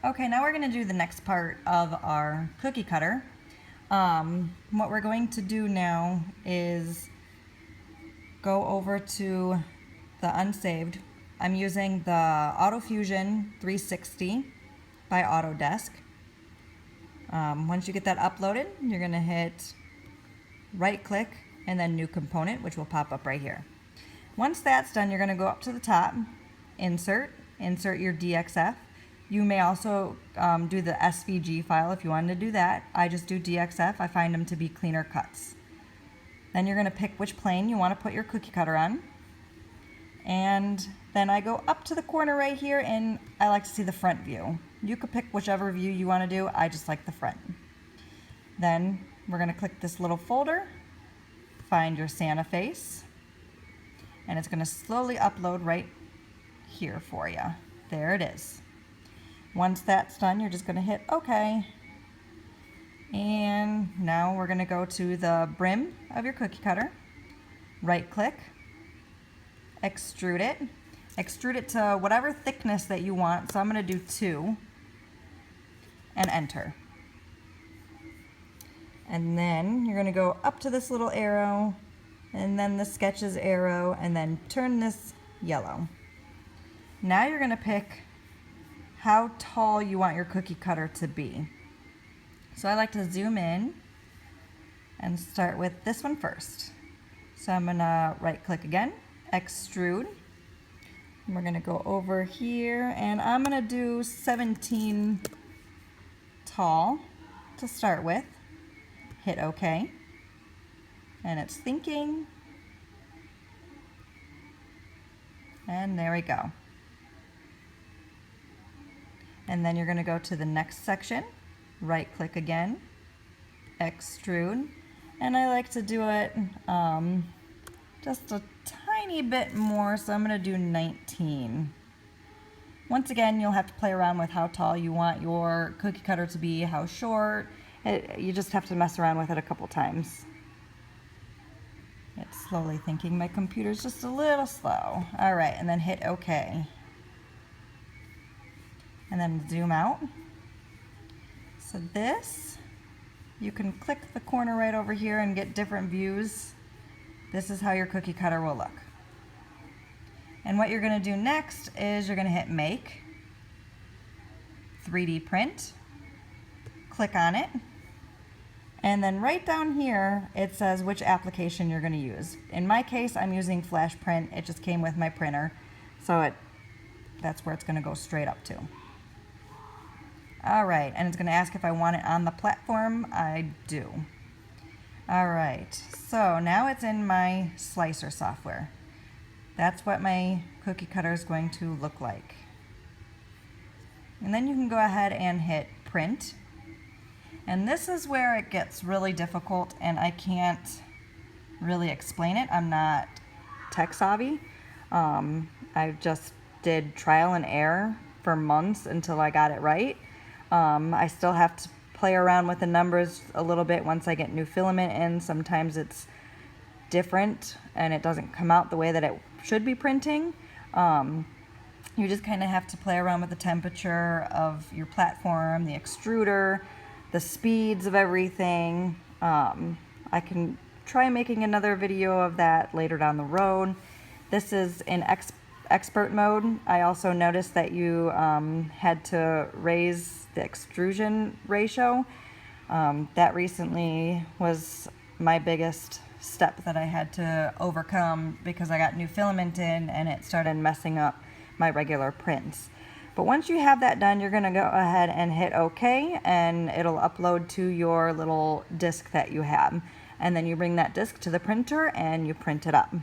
Okay, now we're going to do the next part of our cookie cutter. What we're going to do now is go over to the unsaved. I'm using the AutoFusion 360 by Autodesk. Once you get that uploaded, you're going to hit right click and then new component, which will pop up right here. Once that's done, you're going to go up to the top, insert your DXF. You may also do the SVG file if you wanted to do that. I just do DXF. I find them to be cleaner cuts. Then you're going to pick which plane you want to put your cookie cutter on. And then I go up to the corner right here, and I like to see the front view. You could pick whichever view you want to do. I just like the front. Then we're going to click this little folder, find your Santa face, and it's going to slowly upload right here for you. There it is. Once that's done, you're just going to hit OK. And now we're going to go to the brim of your cookie cutter, right click, extrude it to whatever thickness that you want. So I'm going to do 2 and enter. And then you're going to go up to this little arrow and then the sketches arrow and then turn this yellow. Now you're going to pick how tall you want your cookie cutter to be. So I like to zoom in and start with this one first. So I'm going to right click again, extrude. And we're going to go over here and I'm going to do 17 tall to start with. Hit OK. And it's thinking. And there we go. And then you're going to go to the next section, right click again, extrude, and I like to do it just a tiny bit more, so I'm going to do 19. Once again, you'll have to play around with how tall you want your cookie cutter to be, how short. You just have to mess around with it a couple times. It's slowly thinking. My computer's just a little slow. All right, and then hit OK. And then zoom out. So this, you can click the corner right over here and get different views. This is how your cookie cutter will look. And what you're going to do next is you're going to hit Make, 3D Print, click on it, and then right down here it says which application you're going to use. In my case, I'm using Flash Print. It just came with my printer, so that's where it's going to go straight up to. Alright, and it's going to ask if I want it on the platform. I do. Alright, so now it's in my slicer software. That's what my cookie cutter is going to look like. And then you can go ahead and hit print. And this is where it gets really difficult and I can't really explain it. I'm not tech savvy. I just did trial and error for months until I got it right. I still have to play around with the numbers a little bit once I get new filament in. Sometimes it's different and it doesn't come out the way that it should be printing. You just kind of have to play around with the temperature of your platform, the extruder, the speeds of everything. I can try making another video of that later down the road. This is in expert mode. I also noticed that you had to raise the extrusion ratio. That recently was my biggest step that I had to overcome because I got new filament in and it started messing up my regular prints. But once you have that done, you're going to go ahead and hit OK and it'll upload to your little disk that you have. And then you bring that disk to the printer and you print it up.